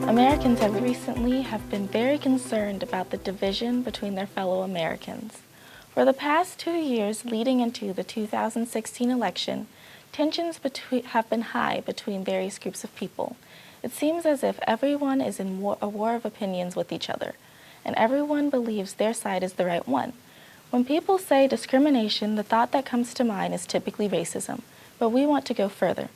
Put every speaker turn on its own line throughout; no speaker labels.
Americans have been very concerned about the division between their fellow Americans. For the past 2 years leading into the 2016 election, tensions have been high between various groups of people. It seems as if everyone is in a war of opinions with each other, and everyone believes their side is the right one. When people say discrimination, the thought that comes to mind is typically racism, but we want to go further.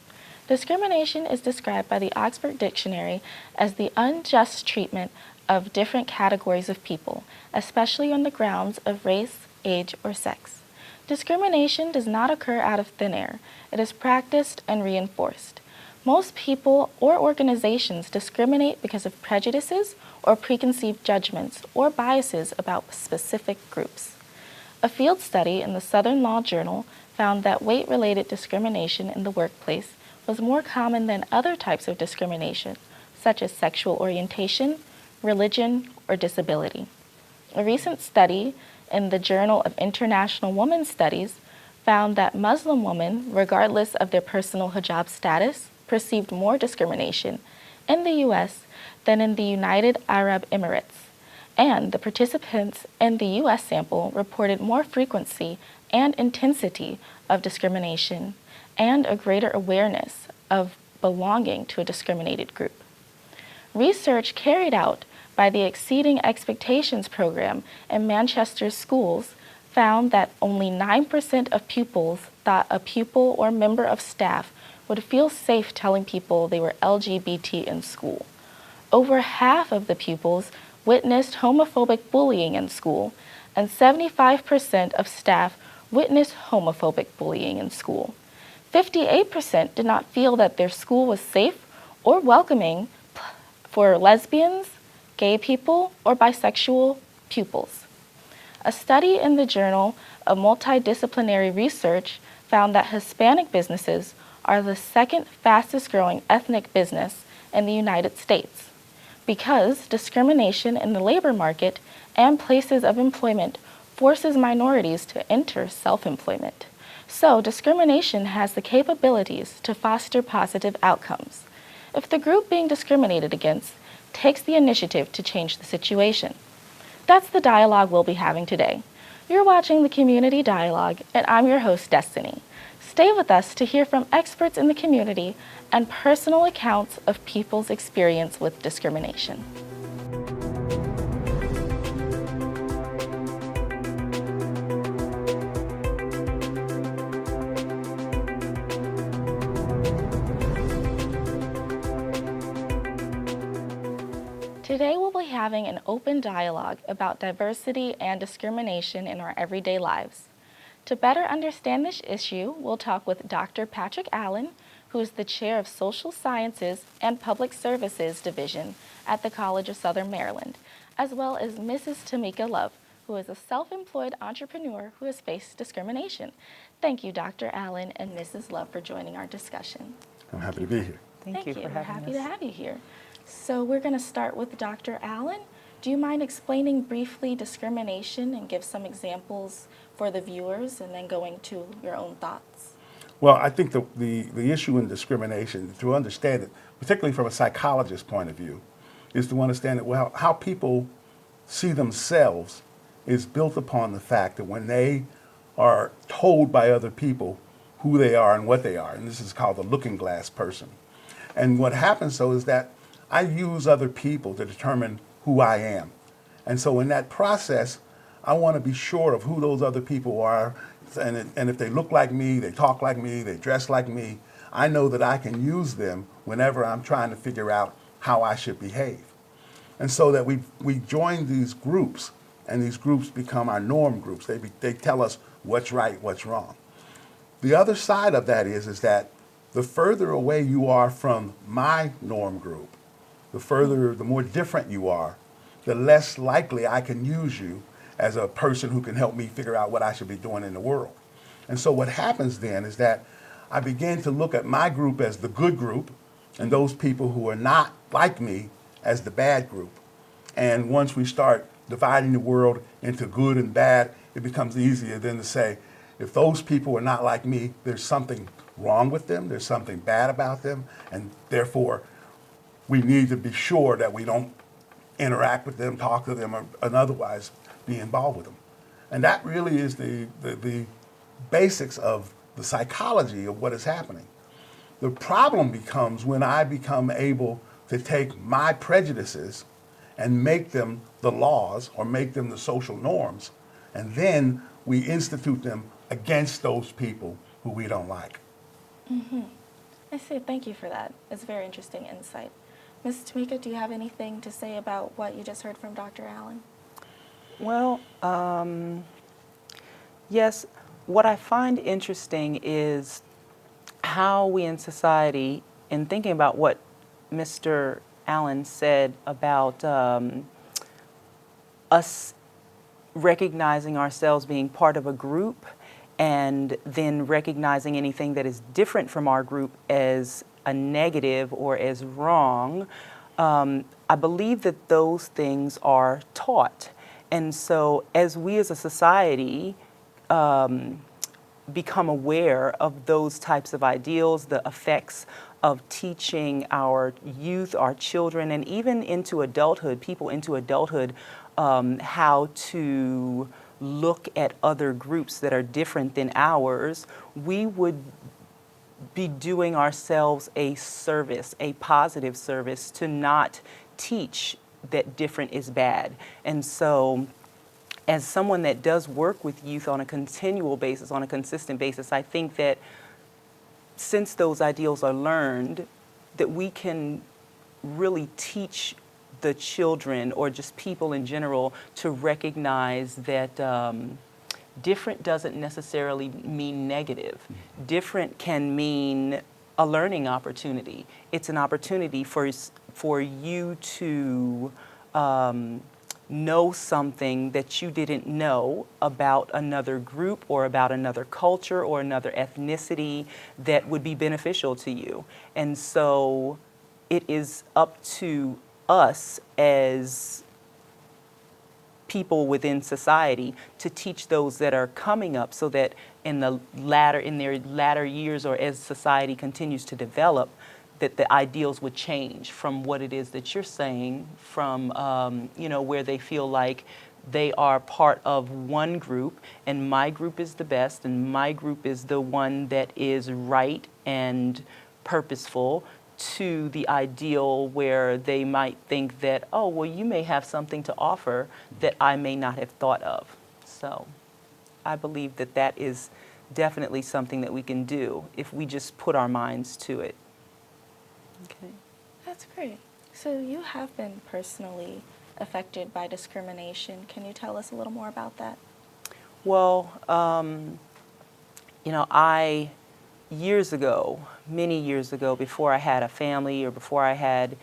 Discrimination is described by the Oxford Dictionary as the unjust treatment of different categories of people, especially on the grounds of race, age, or sex. Discrimination does not occur out of thin air. It is practiced and reinforced. Most people or organizations discriminate because of prejudices or preconceived judgments or biases about specific groups. A field study in the Southern Law Journal found that weight-related discrimination in the workplace was more common than other types of discrimination, such as sexual orientation, religion, or disability. A recent study in the Journal of International Women's Studies found that Muslim women, regardless of their personal hijab status, perceived more discrimination in the U.S. than in the United Arab Emirates, and the participants in the U.S. sample reported more frequency and intensity of discrimination and a greater awareness of belonging to a discriminated group. Research carried out by the Exceeding Expectations program in Manchester's schools found that only 9% of pupils thought a pupil or member of staff would feel safe telling people they were LGBT in school. Over half of the pupils witnessed homophobic bullying in school, and 75% of staff witnessed homophobic bullying in school. 58% did not feel that their school was safe or welcoming for lesbians, gay people, or bisexual pupils. A study in the Journal of Multidisciplinary Research found that Hispanic businesses are the second fastest growing ethnic business in the United States because discrimination in the labor market and places of employment forces minorities to enter self-employment. So discrimination has the capabilities to foster positive outcomes if the group being discriminated against takes the initiative to change the situation. That's the dialogue we'll be having today. You're watching the Community Dialogue, and I'm your host, Destiny. Stay with us to hear from experts in the community and personal accounts of people's experience with discrimination. Today we'll be having an open dialogue about diversity and discrimination in our everyday lives. To better understand this issue, we'll talk with Dr. Patrick Allen, who is the Chair of Social Sciences and Public Services Division at the College of Southern Maryland, as well as Mrs. Tamika Love, who is a self-employed entrepreneur who has faced discrimination. Thank you, Dr. Allen and Mrs. Love, for joining our discussion.
I'm happy to be here.
Thank you for having
We're
us.
happy to have you here. So we're going to start with Dr. Allen. Do you mind explaining briefly discrimination and give some examples for the viewers and then going to your own thoughts?
Well, I think the issue in discrimination, to understand it, particularly from a psychologist's point of view, is to understand that well, how people see themselves is built upon the fact that when they are told by other people who they are and what they are, and this is called the looking glass person. And what happens though is that I use other people to determine who I am. And so in that process, I want to be sure of who those other people are. And if they look like me, they talk like me, they dress like me, I know that I can use them whenever I'm trying to figure out how I should behave. And so that we join these groups, and these groups become our norm groups. They tell us what's right, what's wrong. The other side of that is that the further away you are from my norm group, the more different you are, the less likely I can use you as a person who can help me figure out what I should be doing in the world. And so what happens then is that I begin to look at my group as the good group and those people who are not like me as the bad group. And once we start dividing the world into good and bad, it becomes easier then to say, if those people are not like me, there's something wrong with them, there's something bad about them, and therefore we need to be sure that we don't interact with them, talk to them, or, and otherwise be involved with them. And that really is the basics of the psychology of what is happening. The problem becomes when I become able to take my prejudices and make them the laws or make them the social norms, and then we institute them against those people who we don't like.
I see. Thank you for that. It's a very interesting insight. Ms. Tamika, do you have anything to say about what you just heard from Dr. Allen?
Well, yes, what I find interesting is how we in society, in thinking about what Mr. Allen said about us recognizing ourselves being part of a group and then recognizing anything that is different from our group as a negative or as wrong, I believe that those things are taught. And so as we as a society become aware of those types of ideals, the effects of teaching our youth, our children, and even into adulthood, people into adulthood, how to look at other groups that are different than ours, we would be doing ourselves a service, a positive service, to not teach that different is bad. And so as someone that does work with youth on a continual basis, on a consistent basis, I think that since those ideals are learned, that we can really teach the children or just people in general to recognize that different doesn't necessarily mean negative. Different can mean a learning opportunity. It's an opportunity for you to know something that you didn't know about another group or about another culture or another ethnicity that would be beneficial to you. And so it is up to us as people within society to teach those that are coming up, so that in their latter years, or as society continues to develop, that the ideals would change from what it is that you're saying, from where they feel like they are part of one group and my group is the best and my group is the one that is right and purposeful, to the ideal where they might think that, oh, well, you may have something to offer that I may not have thought of. So I believe that that is definitely something that we can do if we just put our minds to it. Okay.
That's great. So you have been personally affected by discrimination. Can you tell us a little more about that?
Well, years ago, many years ago, before I had a family or before I had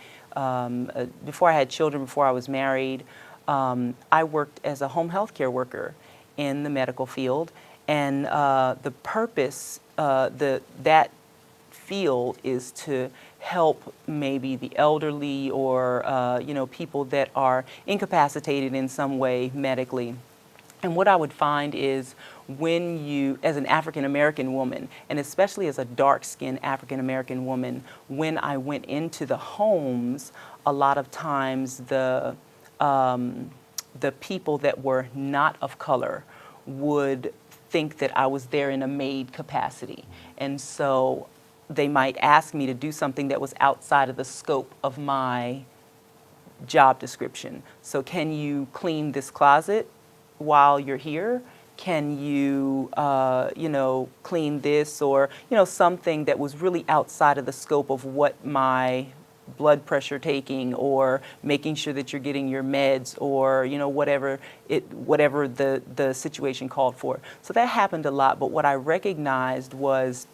children, before I was married, I worked as a home health care worker in the medical field, and the purpose that field is to help maybe the elderly or people that are incapacitated in some way medically. And what I would find is, when you, as an African American woman, and especially as a dark-skinned African American woman, when I went into the homes, a lot of times the people that were not of color would think that I was there in a maid capacity. And so they might ask me to do something that was outside of the scope of my job description. So, can you clean this closet while you're here? Can you, clean this, or, something that was really outside of the scope of what my blood pressure taking, or making sure that you're getting your meds, or, whatever the situation called for. So that happened a lot. But what I recognized was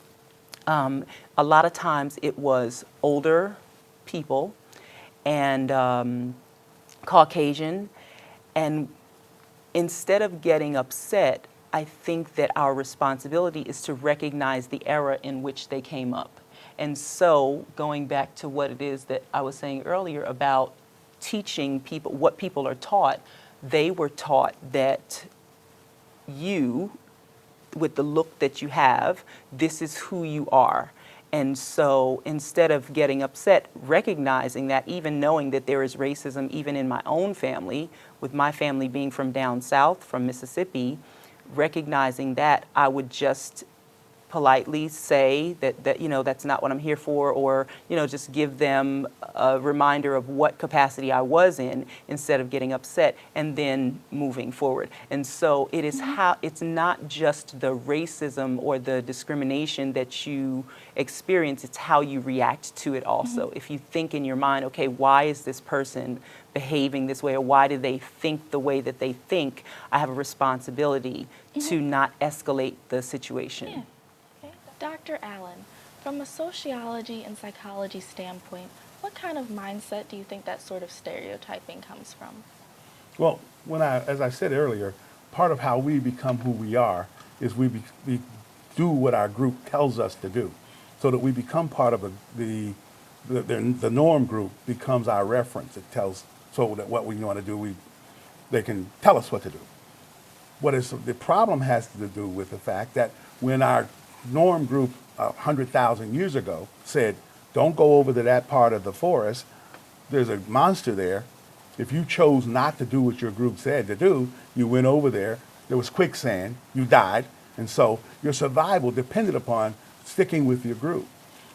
a lot of times it was older people and Caucasian, and instead of getting upset, I think that our responsibility is to recognize the era in which they came up. And so, going back to what it is that I was saying earlier about teaching people what people are taught, they were taught that you, with the look that you have, this is who you are. And so instead of getting upset, recognizing that, even knowing that there is racism even in my own family, with my family being from down south, from Mississippi, recognizing that, I would just politely say that you know, that's not what I'm here for, or, you know, just give them a reminder of what capacity I was in, instead of getting upset and then moving forward. And so it is how, it's not just the racism or the discrimination that you experience, it's how you react to it also. If you think in your mind, okay, why is this person behaving this way, or why do they think the way that they think, I have a responsibility to not escalate the situation.
Yeah. Dr. Allen, from a sociology and psychology standpoint, what kind of mindset do you think that sort of stereotyping comes from?
Well, as I said earlier, part of how we become who we are is we do what our group tells us to do, so that we become part of the norm group becomes our reference. It tells, so that what we want to do, they can tell us what to do. The problem has to do with the fact that when our norm group 100,000 years ago said, don't go over to that part of the forest, there's a monster there. If you chose not to do what your group said to do, you went over there, there was quicksand, you died, and so your survival depended upon sticking with your group.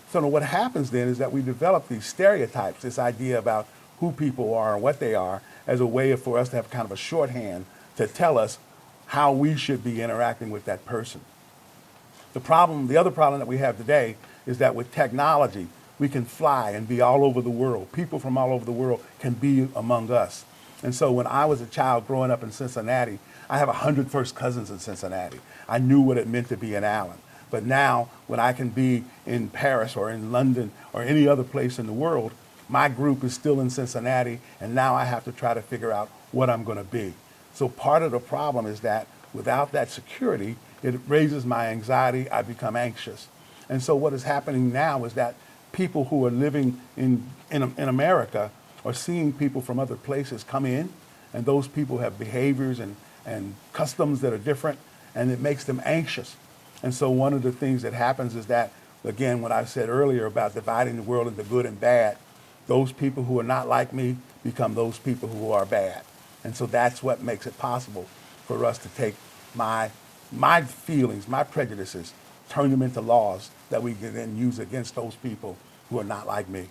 So what happens then is that we develop these stereotypes, this idea about who people are and what they are, as a way for us to have kind of a shorthand to tell us how we should be interacting with that person. The other problem that we have today is that with technology, we can fly and be all over the world. People from all over the world can be among us. And so when I was a child growing up in Cincinnati, I have 100 first cousins in Cincinnati. I knew what it meant to be an Allen. But now, when I can be in Paris or in London or any other place in the world, my group is still in Cincinnati, and now I have to try to figure out what I'm going to be. So part of the problem is that without that security, it raises my anxiety, I become anxious. And so what is happening now is that people who are living in America are seeing people from other places come in, and those people have behaviors and customs that are different, and it makes them anxious. And so one of the things that happens is that, again, what I said earlier about dividing the world into good and bad, those people who are not like me become those people who are bad. And so that's what makes it possible for us to take my feelings, my prejudices, turn them into laws that we can then use against those people who are not like me.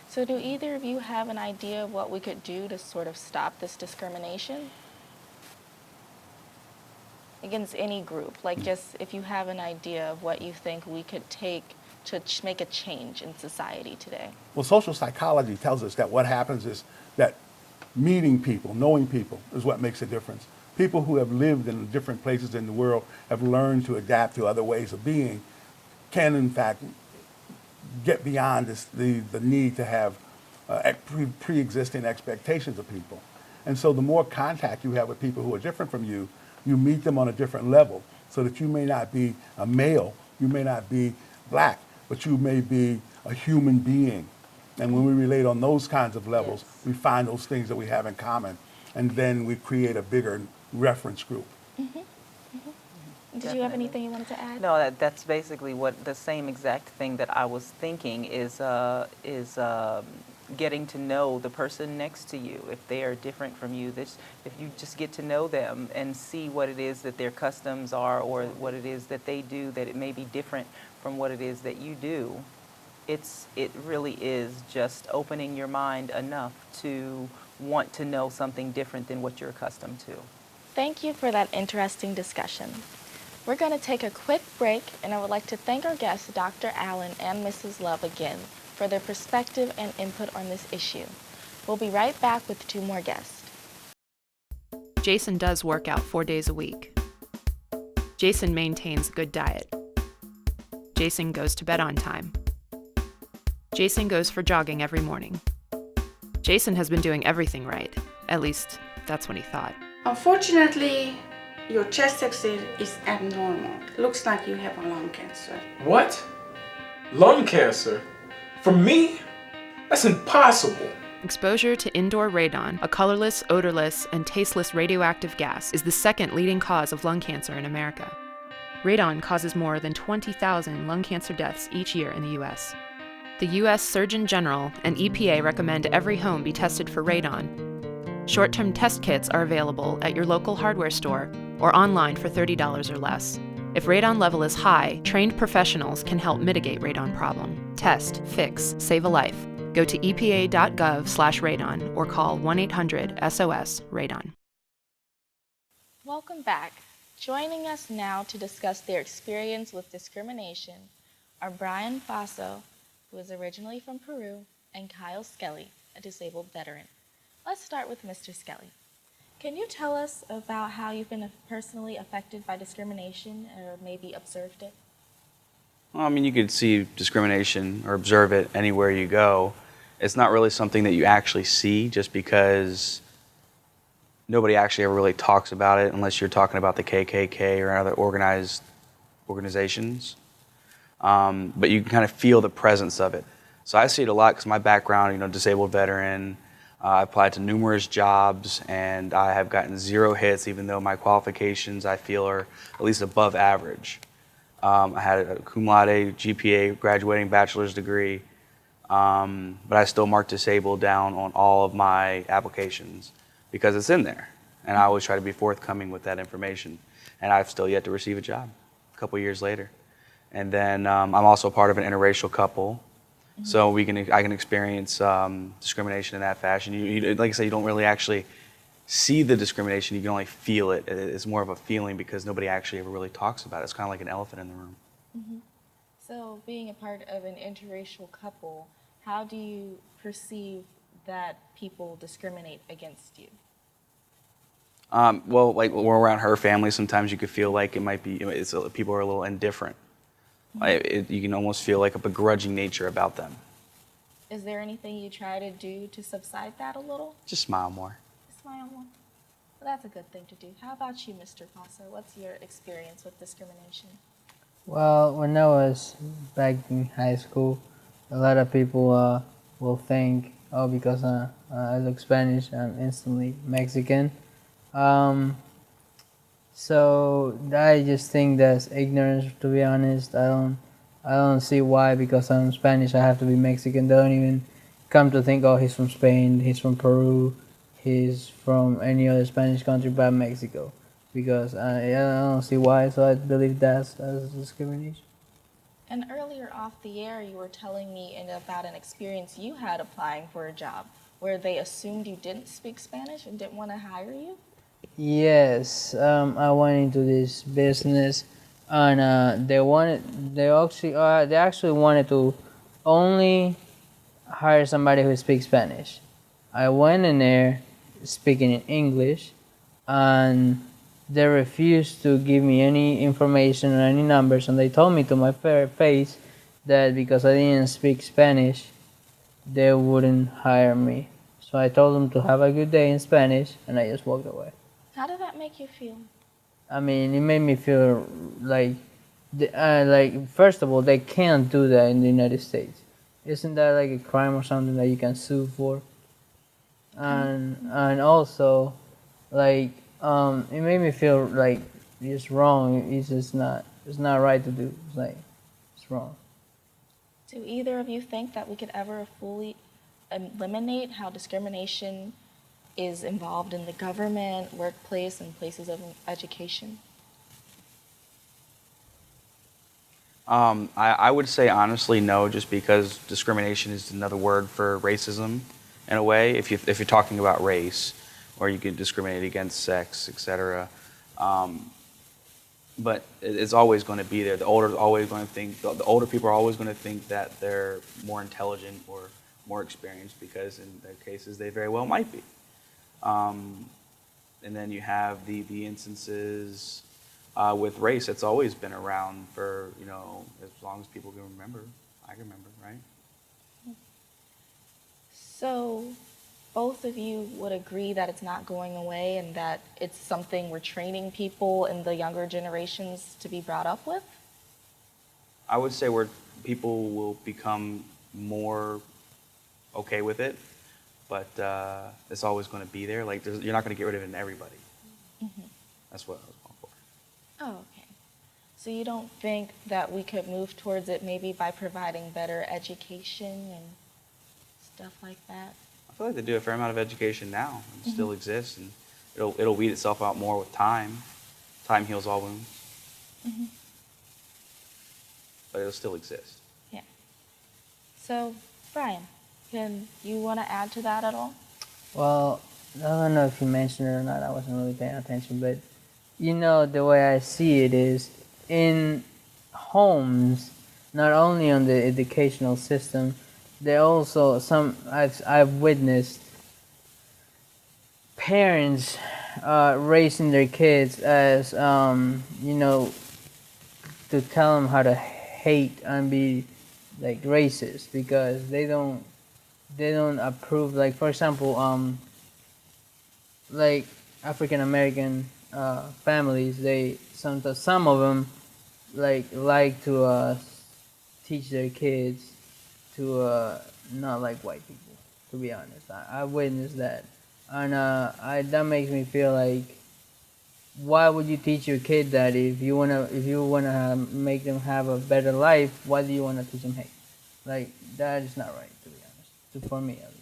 So do either of you have an idea of what we could do to sort of stop this discrimination against any group? Like, just if you have an idea of what you think we could take to make a change in society today.
Well, social psychology tells us that what happens is that meeting people, knowing people, is what makes a difference. People who have lived in different places in the world, have learned to adapt to other ways of being, can in fact get beyond the need to have pre-existing expectations of people. And so the more contact you have with people who are different from you, you meet them on a different level, so that you may not be a male, you may not be black, but you may be a human being. And when we relate on those kinds of levels, we find those things that we have in common, and then we create a bigger reference group.
Did you have anything you wanted to add?
No, that's basically what the same exact thing that I was thinking is getting to know the person next to you. If they are different from you, if you just get to know them and see what it is that their customs are, or what it is that they do, that it may be different from what it is that you do. It really is just opening your mind enough to want to know something different than what you're accustomed to.
Thank you for that interesting discussion. We're going to take a quick break, and I would like to thank our guests, Dr. Allen and Mrs. Love, again for their perspective and input on this issue. We'll be right back with 2 more guests.
Jason does work out 4 days a week. Jason maintains a good diet. Jason goes to bed on time. Jason goes for jogging every morning. Jason has been doing everything right. At least, that's what he thought.
Unfortunately, your chest X-ray is abnormal. Looks like you have a lung cancer.
What? Lung cancer? For me? That's impossible.
Exposure to indoor radon, a colorless, odorless, and tasteless radioactive gas, is the second leading cause of lung cancer in America. Radon causes more than 20,000 lung cancer deaths each year in the U.S. The U.S. Surgeon General and EPA recommend every home be tested for radon. Short-term test kits are available at your local hardware store or online for $30 or less. If radon level is high, trained professionals can help mitigate radon problem. Test, fix, save a life. Go to epa.gov/radon or call 1-800-SOS-RADON.
Welcome back. Joining us now to discuss their experience with discrimination are Brian Faso, who is originally from Peru, and Kyle Skelly, a disabled veteran. Let's start with Mr. Skelly. Can you tell us about how you've been personally affected by discrimination or maybe observed it?
Well, I mean, you could see discrimination or observe it anywhere you go. It's not really something that you actually see just because nobody actually ever really talks about it unless you're talking about the KKK or other organized organizations. But you can kind of feel the presence of it. So I see it a lot because my background, disabled veteran, I applied to numerous jobs and I have gotten 0 hits even though my qualifications I feel are at least above average. I had a cum laude GPA, graduating bachelor's degree, but I still marked disabled down on all of my applications because it's in there. And I always try to be forthcoming with that information. And I've still yet to receive a job a couple years later. And then I'm also part of an interracial couple. Mm-hmm. So I can experience discrimination in that fashion. You, like I said, you don't really actually see the discrimination, you can only feel it. It's more of a feeling because nobody actually ever really talks about it. It's kind of like an elephant in the room.
Mm-hmm. So being a part of an interracial couple, how do you perceive that people discriminate against you?
Well, like we're around her family, sometimes you could feel like it might be, people are a little indifferent. Mm-hmm. You can almost feel like a begrudging nature about them.
Is there anything you try to do to subside that a little?
Just smile more.
Smile more. Well, that's a good thing to do. How about you, Mr. Foster? What's your experience with discrimination?
Well, when I was back in high school, a lot of people will think, oh, because I look Spanish, I'm instantly Mexican. So I just think that's ignorance, to be honest. I don't see why because I'm Spanish I have to be Mexican. They don't even come to think, oh, he's from Spain, he's from Peru, he's from any other Spanish country but Mexico. Because I don't see why, so I believe that's discrimination.
And earlier off the air, you were telling me about an experience you had applying for a job where they assumed you didn't speak Spanish and didn't want to hire you?
Yes, I went into this business, and they actually wanted to only hire somebody who speaks Spanish. I went in there speaking in English, and they refused to give me any information or any numbers, and they told me to my face that because I didn't speak Spanish, they wouldn't hire me. So I told them to have a good day in Spanish, and I just walked away.
How did that make you feel?
I mean, it made me feel like first of all, they can't do that in the United States. Isn't that like a crime or something that you can sue for? And also, like, it made me feel like it's wrong. It's not right to do. It's wrong.
Do either of you think that we could ever fully eliminate how discrimination is involved in the government, workplace, and places of education?
I would say honestly no, just because discrimination is another word for racism in a way. If you're talking about race, or you could discriminate against sex, etc. But it's always going to be there. The older people are always going to think that they're more intelligent or more experienced because in their cases they very well might be. And then you have the instances with race. It's always been around for as long as people can remember. I can remember, right?
So both of you would agree that it's not going away and that it's something we're training people in the younger generations to be brought up with?
I would say people will become more okay with it, but it's always going to be there. Like you're not going to get rid of it in everybody. Mm-hmm. That's what I was going for.
Oh, okay. So you don't think that we could move towards it maybe by providing better education and stuff like that?
I feel like they do a fair amount of education now and still exists, and it'll weed itself out more with time. Time heals all wounds. But it'll still exist.
Yeah. So, Brian, can you want to add to that at all?
Well, I don't know if you mentioned it or not. I wasn't really paying attention, but you know, the way I see it is in homes, not only on the educational system, there also I've witnessed parents raising their kids as you know, to tell them how to hate and be like racist because they don't approve, like for example like African American families, they sometimes some of them like to teach their kids to not like white people, to be honest. I witnessed that, and that makes me feel like, why would you teach your kid that if you wanna make them have a better life? Why do you wanna teach them hate? Like, that is not right, to be honest, for me at least.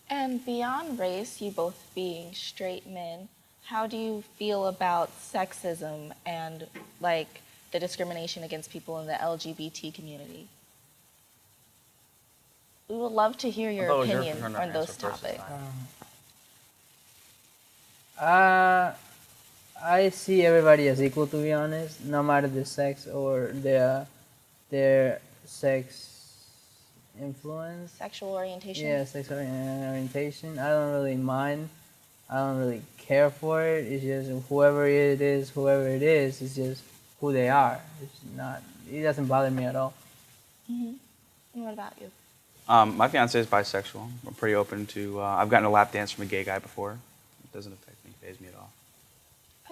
And beyond race, you both being straight men, how do you feel about sexism and like the discrimination against people in the LGBT community? We would love to hear your
thought it was your
opinion
turn to
on those
answer first this
topics.
I see everybody as equal, to be honest, no matter the sex or their sex influence.
Sexual orientation?
Yeah, sexual orientation. I don't really mind. I don't really care for it. It's just whoever it is, it's just who they are. It's not. It doesn't bother me at all.
And what about you?
My fiance is bisexual. I'm pretty open to. I've gotten a lap dance from a gay guy before. It doesn't affect me, faze me at all.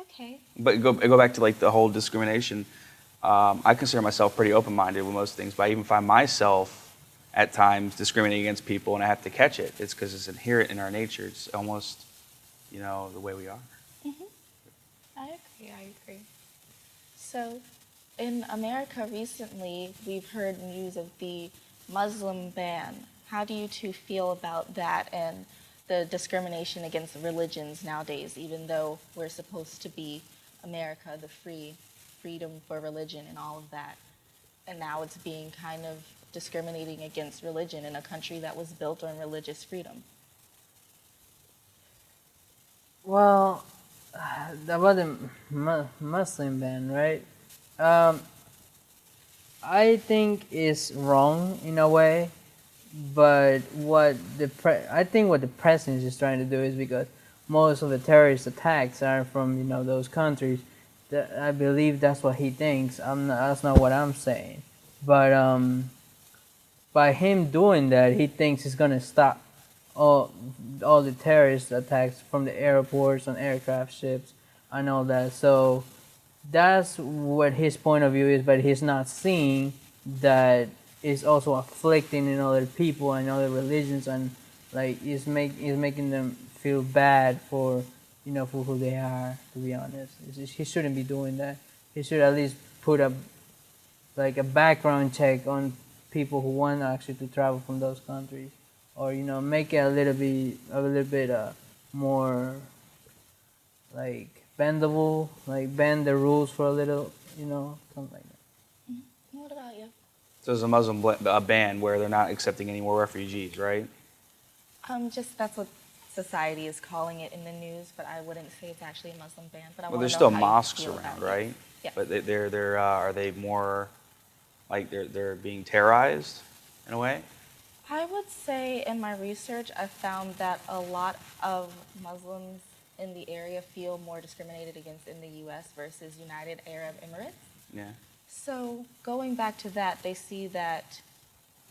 Okay.
But go back to like the whole discrimination. I consider myself pretty open-minded with most things, but I even find myself at times discriminating against people, and I have to catch it. It's because it's inherent in our nature. It's almost, you know, the way we are.
I agree. So, in America recently, we've heard news of the Muslim ban. How do you two feel about that and the discrimination against religions nowadays, even though we're supposed to be America, the freedom for religion and all of that? And now it's being kind of discriminating against religion in a country that was built on religious freedom.
Well, about the Muslim ban, right? I think it's wrong in a way, but I think what the president is trying to do is, because most of the terrorist attacks are from those countries. I believe that's what he thinks. That's not what I'm saying, but by him doing that, he thinks he's gonna stop all the terrorist attacks from the airports, on aircraft, ships, and all that. So that's what his point of view is, but he's not seeing that it's also afflicting in other people and other religions, and like is making them feel bad for for who they are. To be honest, he shouldn't be doing that. He should at least put a background check on people who want actually to travel from those countries, or make it a little bit more like bendable, like bend the rules for a little, something like that.
What about you?
So there's a Muslim ban where they're not accepting any more refugees, right?
Just that's what society is calling it in the news, but I wouldn't say it's actually a Muslim ban. But I
Well,
want
there's
to know
still
how you
mosques
feel
around,
about it.
right?
Yeah.
But they're are they more like they're being terrorized in a way?
I would say in my research, I found that a lot of Muslims in the area feel more discriminated against in the U.S. versus United Arab Emirates.
Yeah.
So going back to that, they see that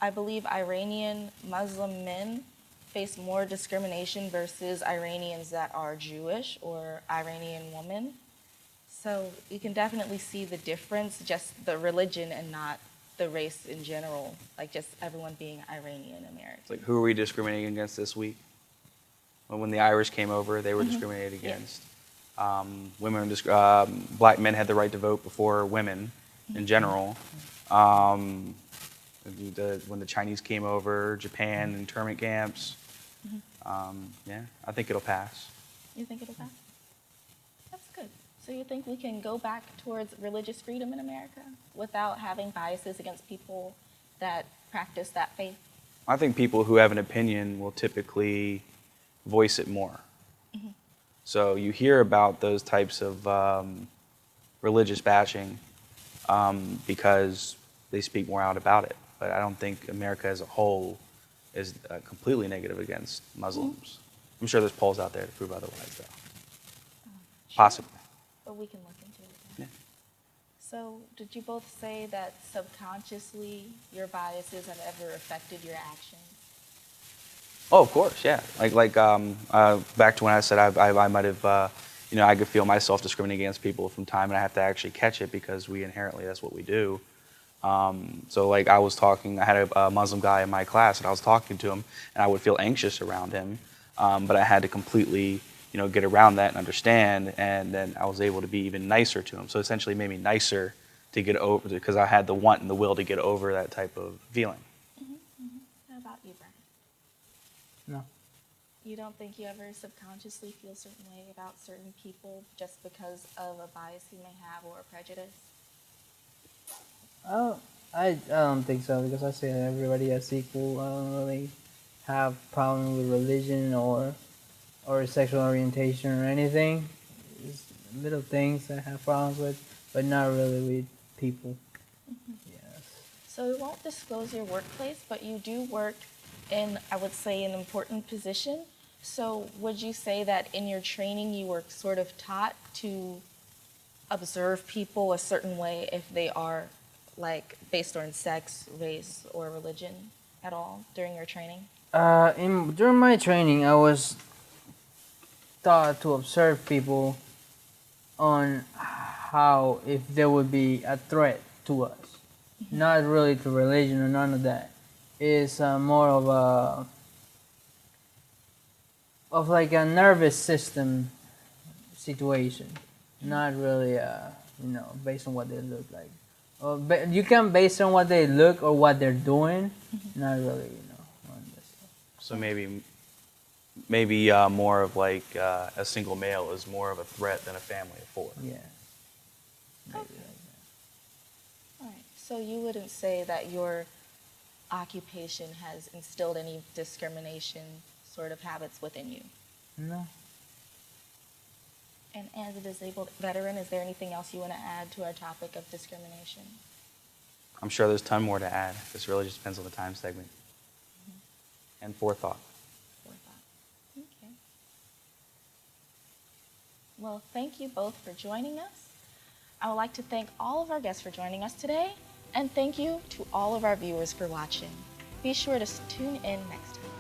I believe Iranian Muslim men face more discrimination versus Iranians that are Jewish or Iranian women. So you can definitely see the difference, just the religion and not the race in general, like just everyone being Iranian American.
It's like, who are we discriminating against this week? When the Irish came over, they were discriminated against. Black men had the right to vote before women in general. When the Chinese came over, Japan, internment camps. Yeah, I think it'll pass.
You think it'll pass? That's good. So you think we can go back towards religious freedom in America without having biases against people that practice that faith?
I think people who have an opinion will typically voice it more. So you hear about those types of religious bashing because they speak more out about it. But I don't think America as a whole is completely negative against Muslims. I'm sure there's polls out there to prove otherwise, though. Possibly.
But we can look into it.
Yeah.
So did you both say that subconsciously your biases have ever affected your actions?
Oh, of course, yeah. Back to when I said I might have, I could feel myself discriminating against people from time, and I have to actually catch it because we inherently, that's what we do. So like I had a Muslim guy in my class, and I was talking to him, and I would feel anxious around him, but I had to completely, get around that and understand, and then I was able to be even nicer to him. So essentially it made me nicer to get over, because I had the want and the will to get over that type of feeling.
How about you, Brian?
No.
You don't think you ever subconsciously feel a certain way about certain people just because of a bias you may have or a prejudice?
I don't think so, because I say that everybody is equal. I don't really have problem with religion or sexual orientation or anything. It's little things I have problems with, but not really with people. Yes.
So we won't disclose your workplace, but you do work in, I would say, an important position. So would you say that in your training you were sort of taught to observe people a certain way if they are like based on sex, race, or religion at all during your training?
During my training, I was taught to observe people on how, if there would be a threat to us, not really to religion or none of that. It's more of like a nervous system situation, not really based on what they look like. But you can base on what they look or what they're doing, not really, on this stuff.
So maybe more of like a single male is more of a threat than a family of four.
Yeah.
Okay. All right. So you wouldn't say that your occupation has instilled any discrimination sort of habits within you?
No.
And as a disabled veteran, is there anything else you want to add to our topic of discrimination?
I'm sure there's a ton more to add. This really just depends on the time segment. And forethought.
Okay. Well, thank you both for joining us. I would like to thank all of our guests for joining us today, and thank you to all of our viewers for watching. Be sure to tune in next time.